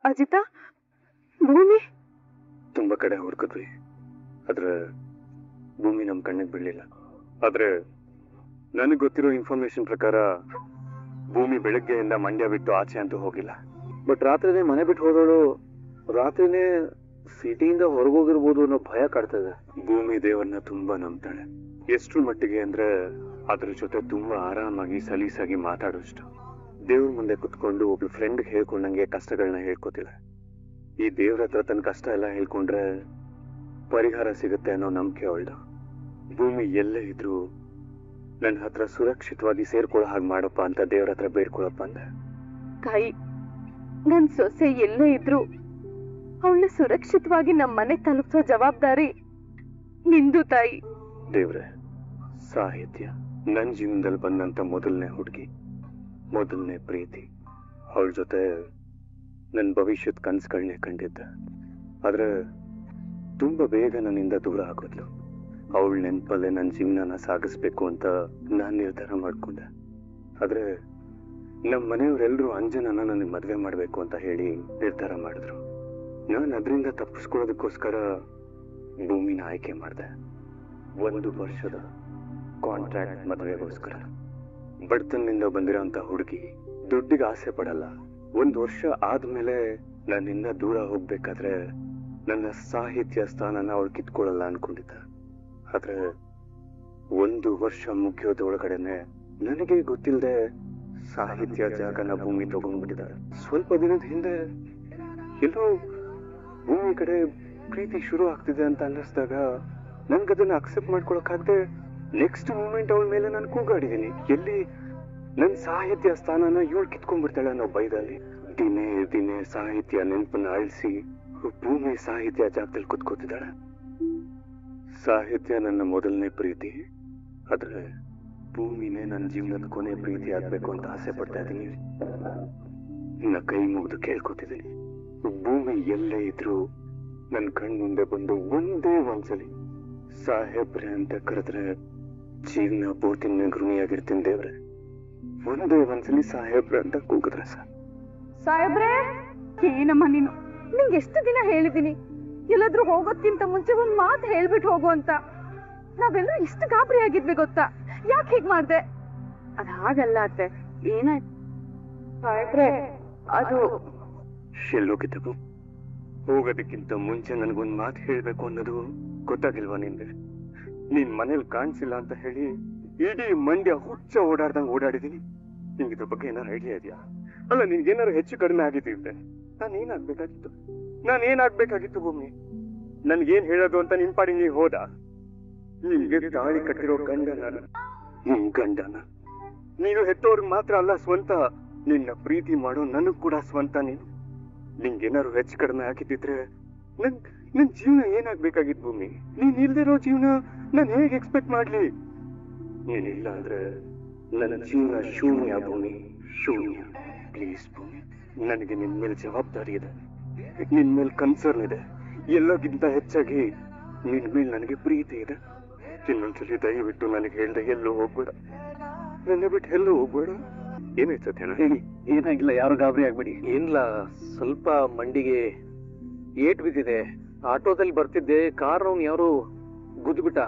ಅಜಿತಾ, ಭೂಮಿ ತುಂಬಾ ಕಡೆ ಹುಡುಕಿದ್ವಿ, ಆದ್ರೆ ಭೂಮಿ ನಮ್ ಕಣ್ಣಿಗೆ ಬೀಳಲಿಲ್ಲ. ಆದ್ರೆ ನನಗೆ ಗೊತ್ತಿರೋ ಇನ್ಫಾರ್ಮೇಶನ್ ಪ್ರಕಾರ ಭೂಮಿ ಬೆಳಗ್ಗೆಯಿಂದ ಮಂಡ್ಯ ಬಿಟ್ಟು ಆಚೆ ಅಂತೂ ಹೋಗಿಲ್ಲ. ಬಟ್ ರಾತ್ರಿನೇ ಮನೆ ಬಿಟ್ಟು ಹೋದವಳು ರಾತ್ರಿನೇ ಸಿಟಿಯಿಂದ ಹೊರಗೋಗಿರ್ಬೋದು ಅನ್ನೋ ಭಯ ಕಾಡ್ತದೆ. ಭೂಮಿ ದೇವರನ್ನ ತುಂಬಾ ನಂಬ್ತಾಳೆ. ಎಷ್ಟ್ರ ಮಟ್ಟಿಗೆ ಅಂದ್ರೆ ಅದ್ರ ಜೊತೆ ತುಂಬಾ ಆರಾಮಾಗಿ ಸಲೀಸಾಗಿ ಮಾತಾಡೋಷ್ಟು. ದೇವ್ರ ಮುಂದೆ ಕುತ್ಕೊಂಡು ಒಬ್ಳು ಫ್ರೆಂಡ್ಗೆ ಹೇಳ್ಕೊಂಡಂಗೆ ಕಷ್ಟಗಳನ್ನ ಹೇಳ್ಕೊತಿಲ್ಲ. ಈ ದೇವ್ರ ಹತ್ರ ತನ್ನ ಕಷ್ಟ ಎಲ್ಲ ಹೇಳ್ಕೊಂಡ್ರೆ ಪರಿಹಾರ ಸಿಗುತ್ತೆ ಅನ್ನೋ ನಂಬಿಕೆ ಅವಳ್ದು. ಭೂಮಿ ಎಲ್ಲೇ ಇದ್ರು ನನ್ನ ಹತ್ರ ಸುರಕ್ಷಿತವಾಗಿ ಸೇರ್ಕೊಳ್ಳೋ ಹಾಗೆ ಮಾಡಪ್ಪ ಅಂತ ದೇವ್ರ ಹತ್ರ ಬೇಡ್ಕೊಳಪ್ಪ ಅಂದೆ. ತಾಯಿ, ನನ್ ಸೊಸೆ ಎಲ್ಲೇ ಇದ್ರು ಅವಳನ್ನ ಸುರಕ್ಷಿತವಾಗಿ ನಮ್ಮ ಮನೆ ತಲುಪಿಸೋ ಜವಾಬ್ದಾರಿ ನಿಂದು ತಾಯಿ. ದೇವ್ರೆ, ಸಾಹಿತ್ಯ ನನ್ನ ಜೀವನದಲ್ಲಿ ಬಂದಂತ ಮೊದಲನೇ ಹುಡುಗಿ, ಮೊದಲನೇ ಪ್ರೀತಿ. ಅವಳ ಜೊತೆ ನನ್ನ ಭವಿಷ್ಯದ ಕನಸುಗಳನ್ನೇ ಕಂಡಿದ್ದೆ. ಆದ್ರೆ ತುಂಬಾ ಬೇಗ ನನ್ನಿಂದ ದೂರ ಆಗೋದ್ಲು. ಅವಳ ನೆನಪಲ್ಲೇ ನನ್ನ ಜೀವನನ ಸಾಗಿಸ್ಬೇಕು ಅಂತ ನಾನು ನಿರ್ಧಾರ ಮಾಡ್ಕೊಂಡೆ. ಆದ್ರೆ ನಮ್ಮ ಮನೆಯವರೆಲ್ಲರೂ ಅಂಜನನ ನನಗೆ ಮದುವೆ ಮಾಡಬೇಕು ಅಂತ ಹೇಳಿ ನಿರ್ಧಾರ ಮಾಡಿದ್ರು. ನಾನು ಅದರಿಂದ ತಪ್ಪಿಸ್ಕೊಳ್ಳೋದಕ್ಕೋಸ್ಕರ ಭೂಮಿನ ಆಯ್ಕೆ ಮಾಡಿದೆ. 1 ವರ್ಷದ ಕಾಂಟ್ರಾಕ್ಟ್ ಮದುವೆಗೋಸ್ಕರ. ಬಡತನದಿಂದ ಬಂದಿರೋಂಥ ಹುಡುಗಿ ದುಡ್ಡಿಗೆ ಆಸೆ ಪಡಲ್ಲ. 1 ವರ್ಷ ಆದ್ಮೇಲೆ ನನ್ನಿಂದ ದೂರ ಹೋಗ್ಬೇಕಾದ್ರೆ ನನ್ನ ಸಾಹಿತ್ಯ ಸ್ಥಾನನ ಅವಳು ಕಿತ್ಕೊಳ್ಳಲ್ಲ ಅನ್ಕೊಂಡಿದ್ದ. ಆದ್ರೆ 1 ವರ್ಷ ಮುಗಿಯೋದೊಳಗಡೆನೆ ನನಗೆ ಗೊತ್ತಿಲ್ಲದೆ ಸಾಹಿತ್ಯ ಜಾಗನ ಭೂಮಿ ತಗೊಂಡ್ಬಿಟ್ಟಿದ್ದಾರೆ. ಸ್ವಲ್ಪ ದಿನದ ಹಿಂದೆ ಎಲ್ಲೋ ಭೂಮಿ ಕಡೆ ಪ್ರೀತಿ ಶುರು ಆಗ್ತಿದೆ ಅಂತ ಅನ್ನಿಸ್ದಾಗ ನನ್ಗದನ್ನ ಅಕ್ಸೆಪ್ಟ್ ಮಾಡ್ಕೊಳಕ್ಕಾಗದೆ ನೆಕ್ಸ್ಟ್ ಮೂಮೆಂಟ್ ಅವಳ ಮೇಲೆ ನಾನು ಕೂಗಾಡಿದ್ದೀನಿ. ಎಲ್ಲಿ ನನ್ನ ಸಾಹಿತ್ಯ ಸ್ಥಾನನ ಇವಳು ಕಿತ್ಕೊಂಡ್ಬಿಡ್ತಾಳೆ ಅನ್ನೋ ಭಯದಲ್ಲಿ ದಿನೇ ದಿನೇ ಸಾಹಿತ್ಯ ನೆನಪನ್ನ ಅಳಿಸಿ ಭೂಮಿ ಸಾಹಿತ್ಯ ಜಾಗದಲ್ಲಿ ಕುತ್ಕೋತಿದ್ದಾಳೆ. ಸಾಹಿತ್ಯ ನನ್ನ ಮೊದಲನೇ ಪ್ರೀತಿ, ಆದ್ರೆ ಭೂಮಿನೇ ನನ್ನ ಜೀವನದ ಕೊನೆ ಪ್ರೀತಿ ಆಗ್ಬೇಕು ಅಂತ ಆಸೆ ಪಡ್ತಾ ಇದ್ದೀನಿ. ನನ್ನ ಕೈ ಮುಗಿದು ಕೇಳ್ಕೊತಿದ್ದೀನಿ, ಭೂಮಿ ಎಲ್ಲೇ ಇದ್ರು ನನ್ನ ಕಣ್ ಮುಂದೆ ಬಂದು ಒಂದೇ ಒಂದ್ಸಲಿ ಸಾಹೇಬ್ರೆ ಅಂತ ಕರೆದ್ರೆ ಜೀವನ ಪೂರ್ತಿ ಋಣಿಯಾಗಿರ್ತೀನಿ ದೇವ್ರೆ. ಒಂದೇ ಒಂದ್ಸಲಿ ಸಾಹೇಬ್ರೆ ಅಂತ ಕೂಗಿದ್ರೆ ಸಾಹೇಬ್ರೆ, ಏನಮ್ಮ ನೀನು? ನಿಂಗೆ ಎಷ್ಟು ದಿನ ಹೇಳಿದೀನಿ ಎಲ್ಲಾದ್ರೂ ಹೋಗೋದ್ಕಿಂತ ಮುಂಚೆ ಒಂದ್ ಮಾತು ಹೇಳ್ಬಿಟ್ಟು ಹೋಗು ಅಂತ. ನಾವೆಲ್ಲರೂ ಇಷ್ಟು ಗಾಬರಿ ಆಗಿದ್ವಿ ಗೊತ್ತಾ? ಯಾಕೆ ಹೀಗ್ ಮಾಡ್ದೆ? ಅದ್ ಹಾಗಲ್ಲ ಅತ್ತೆ, ಏನಾಯ್ತು ಸಾಹೇಬ್ರೆ? ಅದು ಎಲ್ಲೋಗಿದ್ದವು ಹೋಗೋದಕ್ಕಿಂತ ಮುಂಚೆ ನನಗೊಂದು ಮಾತು ಹೇಳ್ಬೇಕು ಅನ್ನೋದು ಗೊತ್ತಾಗಿಲ್ವಾ ನಿನ್ಗೆ? ನೀನ್ ಮನೇಲಿ ಕಾಣಿಸಿಲ್ಲ ಅಂತ ಹೇಳಿ ಇಡೀ ಮಂಡ್ಯ ಹುಚ್ಚ ಓಡಾಡ್ದಂಗೆ ಓಡಾಡಿದೀನಿ. ನಿಂಗೆ ಇದ್ರ ಬಗ್ಗೆ ಏನಾರು ಐಡಿಯಾ ಇದೆಯಾ? ಅಲ್ಲ, ನಿನ್ಗೇನಾರು ಹೆಚ್ಚು ಕಡಿಮೆ ಆಗಿದ್ದಿದ್ರೆ ನಾನೇನಾಗ್ಬೇಕಾಗಿತ್ತು ಭೂಮಿ? ನನ್ಗೇನ್ ಹೇಳೋದು ಅಂತ ನಿನ್ ಪಾಡಿ ನೀ ಹೋದ? ನಿನ್ಗೆ ತಾಳಿ ಕಟ್ಟಿರೋ ಗಂಡನ, ನಿನ್ ಗಂಡನ ನೀನು ಹೆತ್ತೋರ್ಗ್ ಮಾತ್ರ ಅಲ್ಲ ಸ್ವಂತ, ನಿನ್ನ ಪ್ರೀತಿ ಮಾಡೋ ನನಗ್ ಕೂಡ ಸ್ವಂತ. ನಿಂಗೇನಾರು ಹೆಚ್ಚು ಕಡಿಮೆ ಆಗಿದ್ದಿದ್ರೆ ನನ್ ಜೀವನ ಏನಾಗ್ಬೇಕಾಗಿತ್ತು ಭೂಮಿ? ನೀನ್ ಇಲ್ದಿರೋ ಜೀವನ ನಾನು ಹೇಗೆ ಎಕ್ಸ್ಪೆಕ್ಟ್ ಮಾಡ್ಲಿ? ನೀನಿಲ್ಲ ಅಂದ್ರೆ ನನ್ನ ಜೀವನ ಶೂನ್ಯ ಭೂಮಿ, ಶೂನ್ಯ. ಪ್ಲೀಸ್ ಭೂಮಿ, ನನಗೆ ನಿನ್ ಮೇಲೆ ಜವಾಬ್ದಾರಿ ಇದೆ, ನಿನ್ ಮೇಲೆ ಕನ್ಸರ್ನ್ ಇದೆ. ಎಲ್ಲಕ್ಕಿಂತ ಹೆಚ್ಚಾಗಿ ನಿನ್ ಮೇಲೆ ನನಗೆ ಪ್ರೀತಿ ಇದೆ. ಇನ್ನೊಂದ್ಸಲಿ ದಯವಿಟ್ಟು ನನಗೆ ಹೇಳ್ದೆ ಎಲ್ಲೂ ಹೋಗ್ಬೇಡ, ನನ್ನ ಬಿಟ್ಟು ಎಲ್ಲೂ ಹೋಗ್ಬೇಡ. ಏನಾಯ್ತದೆ? ಏನಾಗಿಲ್ಲ, ಯಾರು ಗಾಬರಿ ಆಗ್ಬೇಡಿ. ಏನಿಲ್ಲ, ಸ್ವಲ್ಪ ಮಂಡಿಗೆ ಏಟ್ ಬಿದ್ದಿದೆ. ಆಟೋದಲ್ಲಿ ಬರ್ತಿದ್ದೆ, ಕಾರ್ ಅವ್ನು ಯಾರು ಗುದ್ಬಿಟ್ಟ,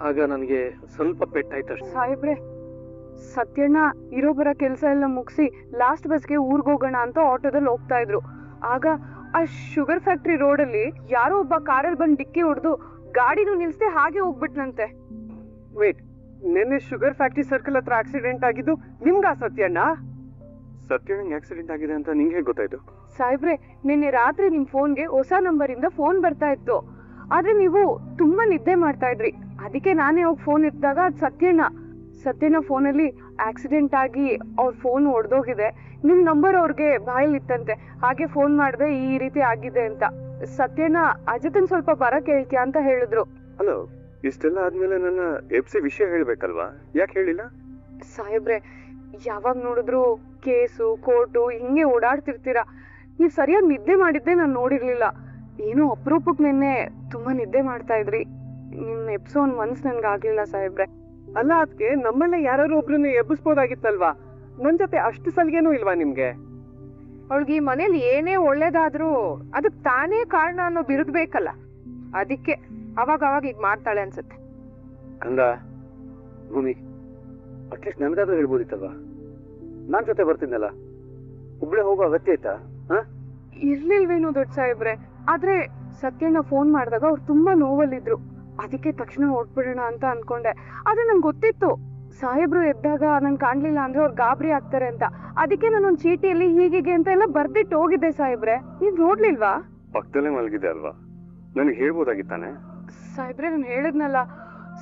ಆಗ ನನಗೆ ಸ್ವಲ್ಪ ಪೆಟ್ಟಾಯ್ತು. ಸಾಹೇಬ್ರೆ, ಸತ್ಯಣ್ಣ ಇರೋ ಬರೋ ಕೆಲಸ ಎಲ್ಲ ಮುಗಿಸಿ ಲಾಸ್ಟ್ ಬಸ್ಗೆ ಊರ್ಗ್ ಹೋಗೋಣ ಅಂತ ಆಟೋದಲ್ಲಿ ಹೋಗ್ತಾ ಇದ್ರು. ಆಗ ಆ ಶುಗರ್ ಫ್ಯಾಕ್ಟ್ರಿ ರೋಡಲ್ಲಿ ಯಾರೋ ಒಬ್ಬ ಕಾರಲ್ಲಿ ಬಂದು ಡಿಕ್ಕಿ ಹೊಡೆದು ಗಾಡಿನೂ ನಿಲ್ಸದೆ ಹಾಗೆ ಹೋಗ್ಬಿಟ್ನಂತೆ. ವೇಟ್, ನಿನ್ನೆ ಶುಗರ್ ಫ್ಯಾಕ್ಟ್ರಿ ಸರ್ಕಲ್ ಹತ್ರ ಆಕ್ಸಿಡೆಂಟ್ ಆಗಿದ್ದು ನಿಮ್ಗ ಸತ್ಯಣ್ಣ? ಸತ್ಯಣ್ಣಂಗೆ ಆಕ್ಸಿಡೆಂಟ್ ಆಗಿದೆ ಅಂತ ನಿಂಗೆ ಗೊತ್ತಾಯ್ತು? ಸಾಹೇಬ್ರೆ, ನಿನ್ನೆ ರಾತ್ರಿ ನಿಮ್ ಫೋನ್ಗೆ ಹೊಸ ನಂಬರ್ ಇಂದ ಫೋನ್ ಬರ್ತಾ ಇತ್ತು. ಆದ್ರೆ ನೀವು ತುಂಬಾ ನಿದ್ದೆ ಮಾಡ್ತಾ ಇದ್ರಿ. ಅದಕ್ಕೆ ನಾನೇ ಹೋಗಿ ಫೋನ್ ಇಟ್ಟಾಗ ಅದು ಸತ್ಯಣ್ಣ ಫೋನಲ್ಲಿ ಆಕ್ಸಿಡೆಂಟ್ ಆಗಿ ಅವ್ರ ಫೋನ್ ಒಡೆದೋಗಿದೆ, ನಿಮ್ ನಂಬರ್ ಅವ್ರಿಗೆ ಬಾಯಲ್ಲಿ ಇತ್ತಂತೆ, ಹಾಗೆ ಫೋನ್ ಮಾಡಿದೆ ಈ ರೀತಿ ಆಗಿದೆ ಅಂತ. ಸತ್ಯಣ್ಣ ಅಜಿತನ್ ಸ್ವಲ್ಪ ಬರಕ್ ಹೇಳ್ತೀಯ ಅಂತ ಹೇಳಿದ್ರು. ಹಲೋ, ಇಷ್ಟೆಲ್ಲ ಆದ್ಮೇಲೆ ನನ್ನ ಎಫ್ಸಿ ವಿಷಯ ಹೇಳ್ಬೇಕಲ್ವಾ? ಯಾಕೆ ಹೇಳಿಲ್ಲ? ಸಾಹೇಬ್ರೆ, ಯಾವಾಗ ನೋಡಿದ್ರು ಕೇಸು ಕೋರ್ಟು ಹಿಂಗೆ ಓಡಾಡ್ತಿರ್ತೀರಾ. ನೀವ್ ಸರಿಯಾಗಿ ನಿದ್ದೆ ಮಾಡಿದ್ದೆ ನಾನು ನೋಡಿರ್ಲಿಲ್ಲ. ಏನೋ ಅಪರೂಪಕ್ಕೆ ನಿನ್ನೆ ತುಂಬಾ ನಿದ್ದೆ ಮಾಡ್ತಾ ಇದ್ರಿ. ನಿಮ್ ಎಪ್ಸೋನ್ ಮನ್ಸ್ ನನ್ಗಾಗ್ಲಿಲ್ಲ ಸಾಹೇಬ್ರೆ. ಅಲ್ಲ, ಅದಕ್ಕೆ ನಮ್ಮೆಲ್ಲ ಯಾರು ಒಬ್ರನ್ನ ಎಬ್ಬಿಸ್ಬೋದಾಗಿತ್ತಲ್ವಾ? ನನ್ ಜೊತೆ ಅಷ್ಟು ಸಲಿಗೆನೂ ಇಲ್ವಾ ನಿಮ್ಗೆ? ಅವಳಿಗೆ ಈ ಮನೇಲಿ ಏನೇ ಒಳ್ಳೇದಾದ್ರೂ ಅದಕ್ ತಾನೇ ಕಾರಣ ಅನ್ನೋ ಬಿರುದ್ಬೇಕಲ್ಲ, ಅದಕ್ಕೆ ಅವಾಗ ಈಗ ಮಾಡ್ತಾಳೆ ಅನ್ಸುತ್ತೆ. ಕಂದ ಭೂಮಿ, ಅಟ್ಲೀಸ್ಟ್ ನನಗಾದ್ರೂ ಹೇಳ್ಬೋದಿತ್ತಲ್ವಾ? ನಾನ್ ಜೊತೆ ಬರ್ತಿದ್ನಲ್ಲ, ಒಬ್ಳೆ ಹೋಗೋ ಅಗತ್ಯ ಆಯ್ತಾ? ಇರ್ಲಿಲ್ವೇನು ದೊಡ್ಡ ಸಾಹೇಬ್ರೆ, ಆದ್ರೆ ಸತ್ಯಣ್ಣ ಫೋನ್ ಮಾಡಿದಾಗ ಅವ್ರು ತುಂಬಾ ನೋವಲ್ಲಿದ್ರು, ಅದಕ್ಕೆ ತಕ್ಷಣ ಹೊರಟ್ಬಿಡೋಣ ಅಂತ ಅನ್ಕೊಂಡೆ. ಆದ್ರೆ ನಂಗೆ ಗೊತ್ತಿತ್ತು ಸಾಹೇಬ್ರು ಎದ್ದಾಗ ನನ್ ಕಾಣ್ಲಿಲ್ಲ ಅಂದ್ರೆ ಅವ್ರು ಗಾಬರಿ ಆಗ್ತಾರೆ ಅಂತ, ಅದಕ್ಕೆ ನಾನೊಂದ್ ಚೀಟಿಯಲ್ಲಿ ಹೀಗೆ ಅಂತ ಎಲ್ಲ ಬರ್ದಿಟ್ಟು ಹೋಗಿದ್ದೆ ಸಾಹೇಬ್ರೆ. ನೀವ್ ನೋಡ್ಲಿಲ್ವಾ? ಪಕ್ಕದಲ್ಲೇ ಮಲಗಿದೆ ಅಲ್ವಾ, ನನಗೆ ಹೇಳ್ಬೋದಾಗಿತ್ತಾನೆ. ಸಾಹೇಬ್ರೆ ನಾನು ಹೇಳಿದ್ನಲ್ಲ,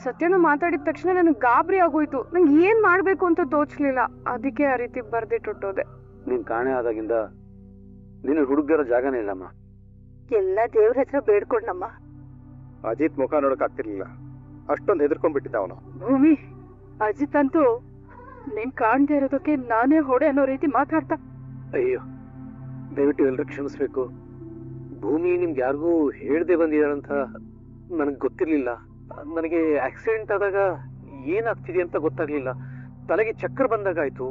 ಸತ್ಯಣ್ಣ ಮಾತಾಡಿದ ತಕ್ಷಣ ನನಗೆ ಗಾಬರಿ ಆಗೋಯ್ತು, ನಂಗೆ ಏನ್ ಮಾಡ್ಬೇಕು ಅಂತ ತೋಚ್ಲಿಲ್ಲ, ಅದಕ್ಕೆ ಆ ರೀತಿ ಬರ್ದಿಟ್ಟೊಟ್ಟೋದೆ. ನೀನ್ ಕಾಣೆ ಆದಾಗಿಂದ ನಿನ್ನ ಹುಡುಗರ ಜಾಗನೇ ಇಲ್ಲಮ್ಮ. ಎಲ್ಲ ದೇವ್ರ ಹತ್ರ ಬೇಡ್ಕೊಂಡಮ್ಮ. ಅಜಿತ್ ಮುಖ ನೋಡಕ್ ಆಗ್ತಿರ್ಲಿಲ್ಲ, ಅಷ್ಟೊಂದು ಹೆದರ್ಕೊಂಡ್ಬಿಟ್ಟಿದ್ದ ಅವನು. ಭೂಮಿ, ಅಜಿತ್ ಅಂತೂ ನೀನ್ ಕಾಣ್ದೇ ಇರೋದಕ್ಕೆ ನಾನೇ ಹೊಡೆ ಅನ್ನೋ ರೀತಿ ಮಾತಾಡ್ತಾ. ಅಯ್ಯೋ, ದಯವಿಟ್ಟು ಎಲ್ಲರೂ ಕ್ಷಮಿಸ್ಬೇಕು. ಭೂಮಿ ನಿಮ್ಗೆ ಯಾರಿಗೂ ಹೇಳ್ದೆ ಬಂದಿದ್ದಾಳಂತ ನನಗೆ ಗೊತ್ತಿರ್ಲಿಲ್ಲ. ನನಗೆ ಆಕ್ಸಿಡೆಂಟ್ ಆದಾಗ ಏನಾಗ್ತಿದೆ ಅಂತ ಗೊತ್ತಾಗ್ಲಿಲ್ಲ. ತಲೆಗೆ ಚಕ್ಕರ್ ಬಂದಾಗಾಯ್ತು,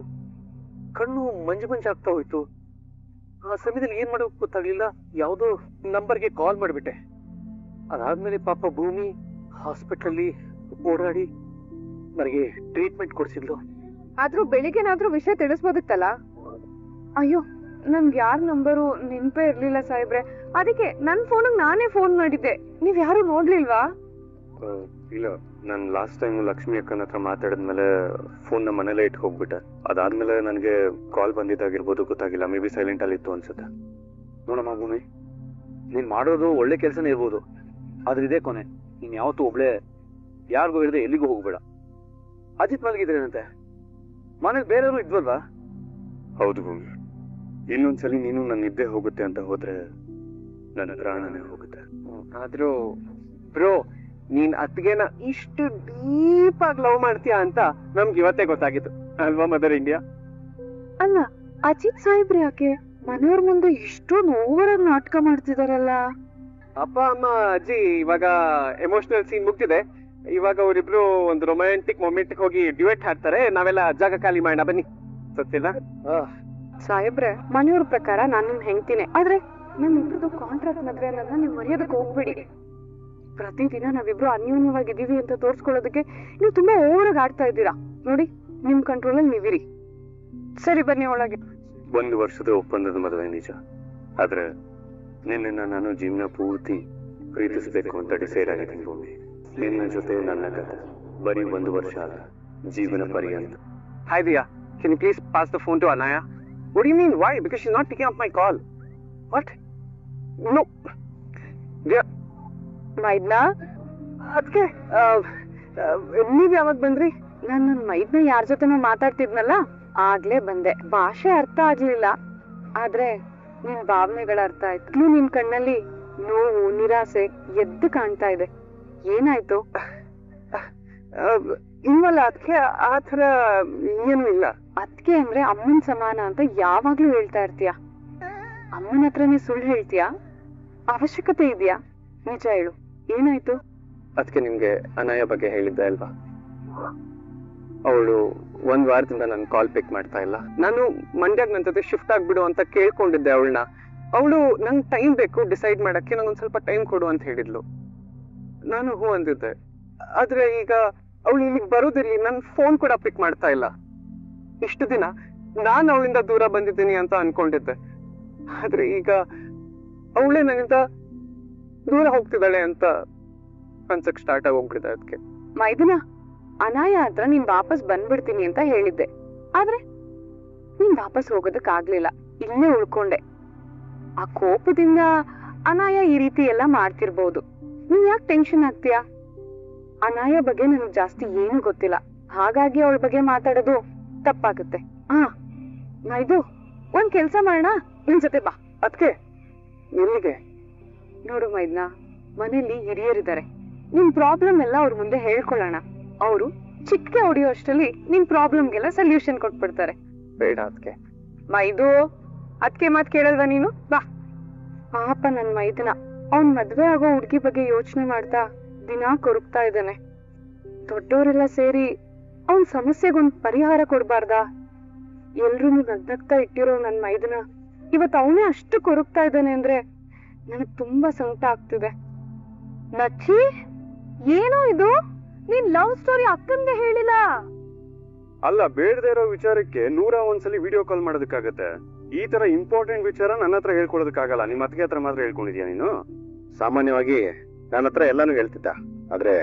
ಕಣ್ಣು ಮಂಜಾಗ್ತಾ ಹೋಯ್ತು. ಆ ಸಮಯದಲ್ಲಿ ಏನ್ ಮಾಡೋಕೆ ಗೊತ್ತಾಗ್ಲಿಲ್ಲ, ಯಾವುದೋ ನಂಬರ್ಗೆ ಕಾಲ್ ಮಾಡಿಬಿಟ್ಟೆ. ಅದಾದ್ಮೇಲೆ ಪಾಪ ಭೂಮಿ ಹಾಸ್ಪಿಟಲ್ ಓಡಾಡಿ ನನಗೆ ಟ್ರೀಟ್ಮೆಂಟ್ ಕೊಡ್ಸಿದ್ಲು. ಆದ್ರೂ ಬೆಳಿಗ್ಗೆನಾದ್ರೂ ವಿಷಯ ತಿಳಿಸ್ಬೋದಿತ್ತಲ್ಲ. ಅಯ್ಯೋ, ನನ್ಗೆ ಯಾರ ನಂಬರು ನೆನ್ಪೇ ಇರ್ಲಿಲ್ಲ ಸಾಹೇಬ್ರೆ, ಅದಕ್ಕೆ ನನ್ ಫೋನಿಗೆ ನಾನೇ ಫೋನ್ ಮಾಡಿದ್ದೆ. ನೀವ್ ಯಾರು ನೋಡ್ಲಿಲ್ವಾ? ಇಲ್ಲ, ನಾನು ಲಾಸ್ಟ್ ಟೈಮ್ ಲಕ್ಷ್ಮಿ ಅಕ್ಕನ ಹತ್ರ ಮಾತಾಡಿದ್ಮೇಲೆ ಫೋನ್ ನಮ್ಮ ಮನೇಲೆ ಇಟ್ಟು ಹೋಗ್ಬಿಟ್ಟೆ. ಅದಾದ್ಮೇಲೆ ನನಗೆ ಕಾಲ್ ಬಂದಿದ್ದಾಗಿರ್ಬೋದು, ಗೊತ್ತಾಗಿಲ್ಲ. ಮೇ ಬಿ ಸೈಲೆಂಟ್ ಅಲ್ಲಿ ಇತ್ತು ಅನ್ಸುತ್ತೆ. ನೋಡಮ್ಮ ಭೂಮಿ, ನೀನ್ ಮಾಡೋದು ಒಳ್ಳೆ ಕೆಲಸನೇ ಇರ್ಬೋದು, ಆದ್ರೆ ಇದೇ ಕೊನೆ. ನೀನ್ ಯಾವತ್ತೂ ಒಬ್ಳೆ ಯಾರಿಗೂ ಹೇಳಿದೆ ಎಲ್ಲಿಗೂ ಹೋಗ್ಬೇಡ. ಅಜಿತ್ ಮಲಗಿದ್ರೇನಂತೆ, ಮನೇಲಿ ಬೇರೆಯವರು ಇದ್ವಲ್ವಾ? ಹೌದು ಭೂಮಿ, ಇನ್ನೊಂದ್ಸಲಿ ನೀನು ನನ್ನ ನಿದ್ದೆ ಹೋಗುತ್ತೆ ಅಂತ ಹೋದ್ರೆ ನನ್ನ ಪ್ರಾಣನೇ ಹೋಗುತ್ತೆ. ಆದ್ರೂ ಬ್ರೋ, ನೀನ್ ಅತ್ತಿಗೆನ ಇಷ್ಟು ಡೀಪ್ ಆಗಿ ಲವ್ ಮಾಡ್ತೀಯಾ ಅಂತ ನಮ್ಗೆ ಇವತ್ತೇ ಗೊತ್ತಾಗಿತ್ತು ಅಲ್ವಾ ಮದರ್ ಇಂಡಿಯಾ? ಅಲ್ಲ, ಅಜಿತ್ ಸಾಹೇಬ್ರೆ ಯಾಕೆ ಮನೆಯವ್ರ ಮುಂದೆ ಇಷ್ಟೊಂದು ಓವರಾಗಿ ನಾಟಕ ಮಾಡ್ತಿದಾರಲ್ಲ? ಅಪ್ಪ ಅಮ್ಮ ಅಜ್ಜಿ ಇವಾಗ ಎಮೋಷನಲ್ ಸೀನ್ ಮುಗ್ದಿದೆ, ಇವಾಗ ಅವರಿಬ್ರು ಒಂದು ರೊಮ್ಯಾಂಟಿಕ್ ಮೊಮೆಂಟ್ ಹೋಗಿ ಡ್ಯೂಯೆಟ್ ಹಾಡ್ತಾರೆ. ನಾವೆಲ್ಲ ಜಾಗ ಖಾಲಿ ಮಾಡೋಣ ಬನ್ನಿ. ಸತ್ತಿಲ್ಲ ಸಾಹೇಬ್ರೆ, ಮನೆಯವ್ರ ಪ್ರಕಾರ ನಾನು ನಿಮ್ ಹೆಂಡ್ತಿನೇ, ಆದ್ರೆ ನಮ್ ಇಬ್ರದ್ದು ಕಾಂಟ್ರಾಕ್ಟ್ ಮದ್ವೆ ಅನ್ನೋದನ್ನ ನೀವು ಮರೆಯೋದಕ್ಕೆ ಹೋಗ್ಬಿಡಿ. ಪ್ರತಿದಿನ ನಾವಿಬ್ರು ಅನ್ಯೋನ್ಯವಾಗಿದ್ದೀವಿ ಅಂತ ತೋರ್ಸ್ಕೊಳ್ಳೋದಕ್ಕೆ ನೀವು ತುಂಬಾ ಓವರಾಗಿ ಆಡ್ತಾ ಇದ್ದೀರಾ. ನೋಡಿ, ನಿಮ್ ಕಂಟ್ರೋಲಲ್ಲಿ ನೀವಿರಿ. ಸರಿ, ಬನ್ನಿ ಒಳಗೆ. 1 ವರ್ಷದ ಒಪ್ಪಂದದ ಮದುವೆ ನಿಜ, ಆದ್ರೆ ನಿನ್ನ ನಾನು ಜೀವನ ಪೂರ್ತಿ ಪ್ರೀತಿಸಬೇಕು ಅಂತ ಡಿಸೈಡ್ ಆಗಿದ್ದೀನಿ ಭೂಮಿ. ನಿನ್ನ ಜೊತೆ ನನ್ನ ಕಥೆ ಬರೀ 1 ವರ್ಷ ಅಲ್ಲ, ಜೀವನ ಪರ್ಯಂತ. Hi Diya, can you please pass the phone to Anaya? What do you mean? Why? Because she's not picking up my call. What? No. Diya. ಮೈದ್ನಾ, ಅದಕ್ಕೆ ನೀವ್ ಯಾವಾಗ ಬಂದ್ರಿ? ನಾನು ನನ್ನ ಮೈದ್ನ ಯಾರ ಜೊತೆನೋ ಮಾತಾಡ್ತಿದ್ನಲ್ಲ, ಆಗ್ಲೇ ಬಂದೆ. ಭಾಷೆ ಅರ್ಥ ಆಗ್ಲಿಲ್ಲ, ಆದ್ರೆ ನಿನ್ ಭಾವನೆಗಳ ಅರ್ಥ ಆಯ್ತು. ನಿನ್ ಕಣ್ಣಲ್ಲಿ ನೋವು, ನಿರಾಸೆ ಎದ್ದು ಕಾಣ್ತಾ ಇದೆ. ಏನಾಯ್ತು? ಇಲ್ವಲ್ಲ ಅದಕ್ಕೆ ಆ ಥರ ಏನೂ ಇಲ್ಲ. ಅದಕ್ಕೆ ಅಂದ್ರೆ ಅಮ್ಮನ್ ಸಮಾನ ಅಂತ ಯಾವಾಗ್ಲೂ ಹೇಳ್ತಾ ಇರ್ತೀಯ. ಅಮ್ಮನ ಹತ್ರನೇ ಸುಳ್ಳು ಹೇಳ್ತೀಯಾ? ಅವಶ್ಯಕತೆ ಇದೆಯಾ? ನಿಜ ಹೇಳು, ಏನಾಯ್ತು? ಅದಕ್ಕೆ ನಿಮ್ಗೆ ಅನಾಯ ಬಗ್ಗೆ ಹೇಳಿದ್ದೆ ಅಲ್ವಾ, ಅವಳು 1 ವಾರದಿಂದ ನನ್ ಕಾಲ್ ಪಿಕ್ ಮಾಡ್ತಾ ಇಲ್ಲ. ನಾನು ಮಂಡ್ಯಾಗ್ ನನ್ ಜೊತೆ ಶಿಫ್ಟ್ ಆಗ್ಬಿಡು ಅಂತ ಕೇಳ್ಕೊಂಡಿದ್ದೆ ಅವಳನ್ನ. ಅವಳು ನಂಗೆ ಟೈಮ್ ಬೇಕು ಡಿಸೈಡ್ ಮಾಡಕ್ಕೆ, ನಂಗೊಂದ್ ಸ್ವಲ್ಪ ಟೈಮ್ ಕೊಡು ಅಂತ ಹೇಳಿದ್ಲು. ನಾನು ಹೂ ಅಂದಿದ್ದೆ. ಆದ್ರೆ ಈಗ ಅವಳು ಇಲ್ಲಿಗೆ ಬರೋದಿರ್ಲಿ, ನನ್ ಫೋನ್ ಕೂಡ ಪಿಕ್ ಮಾಡ್ತಾ ಇಲ್ಲ. ಇಷ್ಟು ದಿನ ನಾನ್ ಅವಳಿಂದ ದೂರ ಬಂದಿದ್ದೀನಿ ಅಂತ ಅನ್ಕೊಂಡಿದ್ದೆ, ಆದ್ರೆ ಈಗ ಅವಳೇ ನನ್ನಿಂದ ದೂರ ಹೋಗ್ತಿದ್ದಾಳೆ ಅಂತ ಅನ್ಸಕ್ ಸ್ಟಾರ್ಟ್ ಆಗಿ ಹೋಗ್ಬಿಟ್ಟಿದೆ. ಅದಕ್ಕೆ ಮೈದುನ, ಅನಾಯ ಹತ್ರ ನೀನ್ ವಾಪಸ್ ಬಂದ್ಬಿಡ್ತೀನಿ ಅಂತ ಹೇಳಿದ್ದೆ, ಆದ್ರೆ ನೀನ್ ವಾಪಸ್ ಹೋಗೋದಕ್ ಆಗ್ಲಿಲ್ಲ, ಇಲ್ಲೇ ಉಳ್ಕೊಂಡೆ. ಆ ಕೋಪದಿಂದ ಅನಾಯ ಈ ರೀತಿ ಎಲ್ಲ ಮಾಡ್ತಿರ್ಬೋದು. ನೀನ್ ಯಾಕೆ ಟೆನ್ಷನ್ ಆಗ್ತೀಯಾ? ಅನಾಯ ಬಗ್ಗೆ ನನಗ್ ಜಾಸ್ತಿ ಏನು ಗೊತ್ತಿಲ್ಲ, ಹಾಗಾಗಿ ಅವಳ ಬಗ್ಗೆ ಮಾತಾಡೋದು ತಪ್ಪಾಗುತ್ತೆ. ಮೈದು, ಒಂದ್ ಕೆಲ್ಸ ಮಾಡೋಣ, ನಿನ್ ಜೊತೆ ಬಾ. ಅದಕ್ಕೆ ಎಲ್ಲಿಗೆ? ನೋಡು ಮೈದ್ನ, ಮನೇಲಿ ಹಿರಿಯರಿದ್ದಾರೆ, ನಿನ್ ಪ್ರಾಬ್ಲಮ್ ಎಲ್ಲ ಅವ್ರ ಮುಂದೆ ಹೇಳ್ಕೊಳ್ಳೋಣ. ಅವರು ಚಿಕ್ಕ ಹೊಡಿಯೋ ಅಷ್ಟರಲ್ಲಿ ನಿನ್ ಪ್ರಾಬ್ಲಮ್ಗೆಲ್ಲ ಸೊಲ್ಯೂಷನ್ ಕೊಟ್ಬಿಡ್ತಾರೆ. ಬೇಡ ಅದಕ್ಕೆ. ಮೈದು, ಅದಕ್ಕೆ ಮಾತ್ ಕೇಳಲ್ವಾ ನೀನು? ಬಾ. ಪಾಪ ನನ್ ಮೈದನ, ಅವ್ನ್ ಮದ್ವೆ ಆಗೋ ಹುಡ್ಗಿ ಬಗ್ಗೆ ಯೋಚನೆ ಮಾಡ್ತಾ ದಿನಾ ಕೊರಗ್ತಾ ಇದ್ದಾನೆ. ದೊಡ್ಡವರೆಲ್ಲ ಸೇರಿ ಅವನ್ ಸಮಸ್ಯೆಗೊಂದ್ ಪರಿಹಾರ ಕೊಡ್ಬಾರ್ದಾ? ಎಲ್ರೂ ನಗ್ನಗ್ತಾ ಇಟ್ಟಿರೋ ನನ್ ಮೈದನ ಇವತ್ತು ಅವನೇ ಅಷ್ಟು ಕೊರಗ್ತಾ ಇದ್ದಾನೆ ಅಂದ್ರೆ ನನಗ್ ತುಂಬಾ ಸಂಕಟ ಆಗ್ತಿದೆ. ನಚ್ಚಿ, ಏನೋ ಇದು? ನೀನ್ ಲವ್ ಸ್ಟೋರಿ ಅಕ್ಕಂಗೆ ಹೇಳಿಲ್ಲ. ಅಲ್ಲ, ಬೇಡದೇ ಇರೋ ವಿಚಾರಕ್ಕೆ 101 ವಿಡಿಯೋ ಕಾಲ್ ಮಾಡೋದಕ್ಕಾಗತ್ತೆ. ಈ ತರ ಇಂಪಾರ್ಟೆಂಟ್ ವಿಚಾರ ನನ್ನ ಹತ್ರ ಹೇಳ್ಕೊಡೋದಕ್ಕಾಗಲ್ಲ. ನಿಮ್ಮ ಅತ್ತಿಗೆ ಹತ್ರ ಮಾತ್ರ ಹೇಳ್ಕೊಂಡಿದ್ಯಾ ನೀನು? ಸಾಮಾನ್ಯವಾಗಿ ನನ್ನ ಹತ್ರ ಎಲ್ಲಾನು ಹೇಳ್ತಿದ್ದ, ಆದ್ರೆ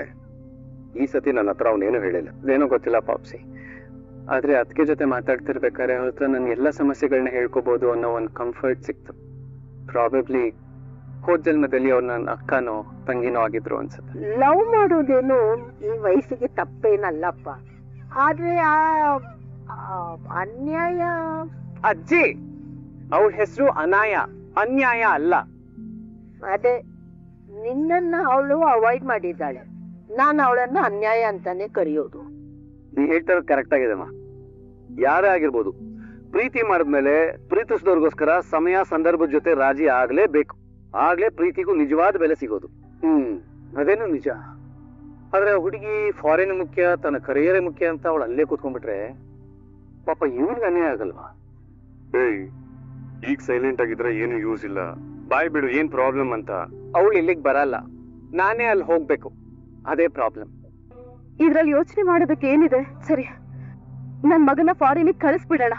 ಈ ಸತಿ ನನ್ನ ಹತ್ರ ಅವನೇನು ಹೇಳಿಲ್ಲ. ಅದೇನೋ ಗೊತ್ತಿಲ್ಲ ಪಾಪ್ಸಿ, ಆದ್ರೆ ಅದಕ್ಕೆ ಜೊತೆ ಮಾತಾಡ್ತಿರ್ಬೇಕಾದ್ರೆ ಅವ್ರ ಹತ್ರ ನನ್ ಎಲ್ಲ ಸಮಸ್ಯೆಗಳನ್ನ ಹೇಳ್ಕೋಬಹುದು ಅನ್ನೋ ಒಂದು ಕಂಫರ್ಟ್ ಸಿಕ್ತು. ಪ್ರಾಬಬ್ಲಿ ಹೋದ ಜನ್ಮದಲ್ಲಿ ಅವ್ರು ನನ್ನ ಅಕ್ಕನೋ ತಂಗಿನೋ ಆಗಿದ್ರು ಅನ್ಸುತ್ತೆ. ಲವ್ ಮಾಡೋದೇನು ಈ ವಯಸ್ಸಿಗೆ ತಪ್ಪೇನಲ್ಲಪ್ಪ, ಆದ್ರೆ ಆ ಅನ್ಯಾಯ. ಅಜ್ಜಿ, ಅವಳ ಹೆಸರು ಅನಾಯ, ಅನ್ಯಾಯ ಅಲ್ಲ. ಅದೇ ನಿನ್ನನ್ನ ಅವಳು ಅವಾಯ್ಡ್ ಮಾಡಿದ್ದಾಳೆ, ನಾನು ಅವಳನ್ನ ಅನ್ಯಾಯ ಅಂತಾನೆ ಕರೆಯೋದು. ನೀ ಹೇಳ್ತಾ ಇರೋದು ಕರೆಕ್ಟ್ ಆಗಿದೆಮ್ಮ. ಯಾರೇ ಆಗಿರ್ಬೋದು, ಪ್ರೀತಿ ಮಾಡಿದ್ಮೇಲೆ ಪ್ರೀತಿಸಿದವ್ರಿಗೋಸ್ಕರ ಸಮಯ ಸಂದರ್ಭದ ಜೊತೆ ರಾಜಿ ಆಗ್ಲೇಬೇಕು. ಆಗ್ಲೇ ಪ್ರೀತಿಗೂ ನಿಜವಾದ ಬೆಲೆ ಸಿಗೋದು. ಅದೇನು ನಿಜ. ಆದ್ರೆ ಹುಡುಗಿ ಫಾರಿನ್ ಮುಖ್ಯ, ತನ್ನ ಕರಿಯರೇ ಮುಖ್ಯ ಅಂತ ಅವಳು ಅಲ್ಲೇ ಕೂತ್ಕೊಂಡ್ಬಿಟ್ರೆ ಪಾಪ ಇವನ್ಗೆ ಅನ್ಯಾಯ ಆಗಲ್ವಾ? ಏಯ್, ಈಗ ಸೈಲೆಂಟ್ ಆಗಿದ್ರೆ ಏನು ಯೂಸ್ ಇಲ್ಲ. ಬಾಯ್ ಬಿಡು, ಏನ್ ಪ್ರಾಬ್ಲಮ್ ಅಂತ. ಅವಳು ಇಲ್ಲಿಗೆ ಬರಲ್ಲ, ನಾನೇ ಅಲ್ಲಿ ಹೋಗ್ಬೇಕು, ಅದೇ ಪ್ರಾಬ್ಲಮ್. ಇದ್ರಲ್ಲಿ ಯೋಚನೆ ಮಾಡೋದಕ್ಕೆ ಏನಿದೆ? ಸರಿ, ನನ್ ಮಗನ ಫಾರಿನಿಗೆ ಕಳಿಸ್ಬಿಡೋಣ.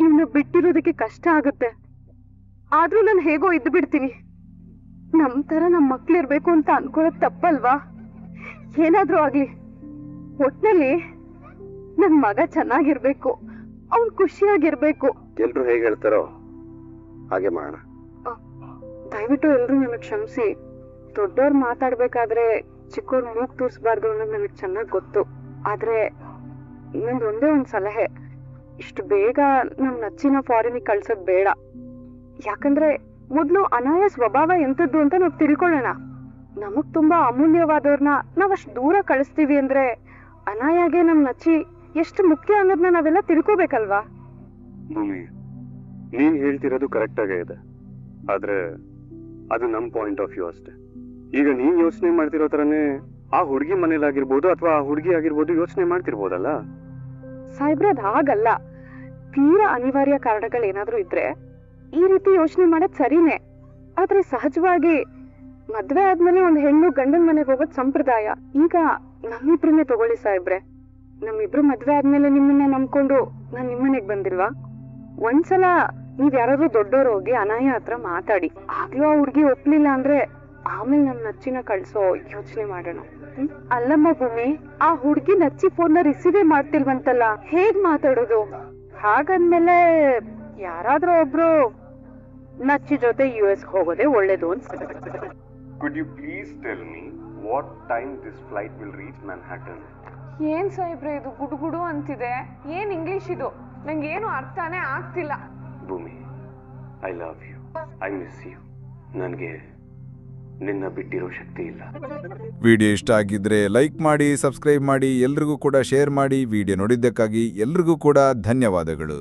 ಇವ್ನ ಬಿಟ್ಟಿರೋದಕ್ಕೆ ಕಷ್ಟ ಆಗುತ್ತೆ, ಆದ್ರೂ ನಾನು ಹೇಗೋ ಇದ್ದು ಬಿಡ್ತೀನಿ. ನಮ್ ತರ ನಮ್ ಮಕ್ಳಿರ್ಬೇಕು ಅಂತ ಅನ್ಕೊಳ್ಳೋದ್ ತಪ್ಪಲ್ವಾ? ಏನಾದ್ರೂ ಆಗ್ಲಿ, ಒಟ್ನಲ್ಲಿ ನನ್ ಮಗ ಚೆನ್ನಾಗಿರ್ಬೇಕು, ಅವ್ನ್ ಖುಷಿಯಾಗಿರ್ಬೇಕು. ಎಲ್ರು ಹೇಗೆ ಹೇಳ್ತಾರೋ ಹಾಗೆ ಮಾಡೋಣ. ದಯವಿಟ್ಟು ಎಲ್ರು ನನಗ್ ಕ್ಷಮಿಸಿ. ದೊಡ್ಡವ್ರು ಮಾತಾಡ್ಬೇಕಾದ್ರೆ ಚಿಕ್ಕವ್ರು ಮೂಗ್ ತೂರ್ಸ್ಬಾರ್ದು ಅನ್ನೋದು ನನಗ್ ಚೆನ್ನಾಗ್ ಗೊತ್ತು. ಆದ್ರೆ ನಂದು ಒಂದೇ ಒಂದ್ ಸಲಹೆ, ಇಷ್ಟು ಬೇಗ ನಮ್ ನಚ್ಚಿನ ಫಾರಿನಿಗೆ ಕಳ್ಸೋದ್ ಬೇಡ. ಯಾಕಂದ್ರೆ ಮೊದ್ಲು ಅನಾಯ ಸ್ವಭಾವ ಎಂತದ್ದು ಅಂತ ನಾವ್ ತಿಳ್ಕೊಳ್ಳೋಣ. ನಮಗ್ ತುಂಬಾ ಅಮೂಲ್ಯವಾದವ್ರನ್ನ ನಾವ್ ಅಷ್ಟ್ ದೂರ ಕಳಿಸ್ತೀವಿ ಅಂದ್ರೆ ಅನಾಯಾಗೆ ನಮ್ ನಚ್ಚಿ ಎಷ್ಟು ಮುಖ್ಯ ಅನ್ನೋದನ್ನ ನಾವೆಲ್ಲ ತಿಳ್ಕೊಬೇಕಲ್ವಾ? ಭೂಮಿ, ನೀನ್ ಹೇಳ್ತಿರೋದು ಕರೆಕ್ಟ್ ಆಗೇ ಇದೆ, ಆದ್ರೆ ಅದು ನಮ್ ಪಾಯಿಂಟ್ ಆಫ್ ವ್ಯೂ ಅಷ್ಟೇ. ಈಗ ನೀನ್ ಯೋಚನೆ ಮಾಡ್ತಿರೋ ತರನೇ ಆ ಹುಡುಗಿ ಮನೇಲಾಗಿರ್ಬೋದು ಅಥವಾ ಆ ಹುಡುಗಿ ಆಗಿರ್ಬೋದು ಯೋಚನೆ ಮಾಡ್ತಿರ್ಬೋದಲ್ಲ. ಸಾಹೇಬ್ರೆ, ಅದ್ ಹಾಗಲ್ಲ. ತೀರಾ ಅನಿವಾರ್ಯ ಕಾರಣಗಳೇನಾದ್ರೂ ಇದ್ರೆ ಈ ರೀತಿ ಯೋಚನೆ ಮಾಡೋದ್ ಸರಿನೇ. ಆದ್ರೆ ಸಹಜವಾಗಿ ಮದ್ವೆ ಆದ್ಮೇಲೆ ಒಂದ್ ಹೆಣ್ಣು ಗಂಡನ್ ಮನೆಗೆ ಹೋಗೋದ್ ಸಂಪ್ರದಾಯ. ಈಗ ನಮ್ಮಿಬ್ರನ್ನೇ ತಗೊಳ್ಳಿ ಸಾಹೇಬ್ರೆ, ನಮ್ಮಿಬ್ರು ಮದ್ವೆ ಆದ್ಮೇಲೆ ನಿಮ್ಮನ್ನ ನಂಬ್ಕೊಂಡು ನಾನ್ ನಿಮ್ಮನೆಗ್ ಬಂದಿಲ್ವಾ? ಒಂದ್ಸಲ ನೀವ್ ಯಾರಾದ್ರೂ ದೊಡ್ಡವ್ರು ಹೋಗಿ ಅನಾಯ ಹತ್ರ ಮಾತಾಡಿ, ಆಗ್ಲೂ ಆ ಹುಡ್ಗಿ ಒಪ್ಲಿಲ್ಲ ಅಂದ್ರೆ ಆಮೇಲೆ ನಮ್ ನಚ್ಚಿನ ಕಳ್ಸೋ ಯೋಚನೆ ಮಾಡೋಣ. ಅಲ್ಲಮ್ಮ ಭೂಮಿ, ಆ ಹುಡ್ಗಿ ನಚ್ಚಿ ಫೋನ್ ರಿಸೀವೇ ಮಾಡ್ತಿಲ್ವಂತಲ್ಲ, ಹೇಗ್ ಮಾತಾಡೋದು? ಹಾಗಂದ್ಮೇಲೆ ಯಾರಾದ್ರೂ ಒಬ್ರು ನಚ್ಚಿ ಜೊತೆ US ಹೋಗೋದೇ ಒಳ್ಳೇದು ಅನ್ಸುತ್ತೆ. Could you please tell me what time this flight will reach Manhattan? ಏನ್ ಸಾಹೇಬ್ರೆ ಇದು ಗುಡುಗುಡು ಅಂತಿದೆ? ಏನ್ ಇಂಗ್ಲಿಷ್ ಇದು? ನಂಗೆ ಏನು ಅರ್ಥನೇ ಆಗ್ತಿಲ್ಲ. Bhoomi, I love you, I miss you. ನನಗೆ ನಿನ್ನ ಬಿಟ್ಟಿರೋ ಶಕ್ತಿ ಇಲ್ಲ. ವಿಡಿಯೋ ಇಷ್ಟ ಆಗಿದ್ರೆ ಲೈಕ್ ಮಾಡಿ, ಸಬ್ಸ್ಕ್ರೈಬ್ ಮಾಡಿ, ಎಲ್ರಿಗೂ ಕೂಡ ಶೇರ್ ಮಾಡಿ. ವಿಡಿಯೋ ನೋಡಿದ್ದಕ್ಕಾಗಿ ಎಲ್ರಿಗೂ ಕೂಡ ಧನ್ಯವಾದಗಳು.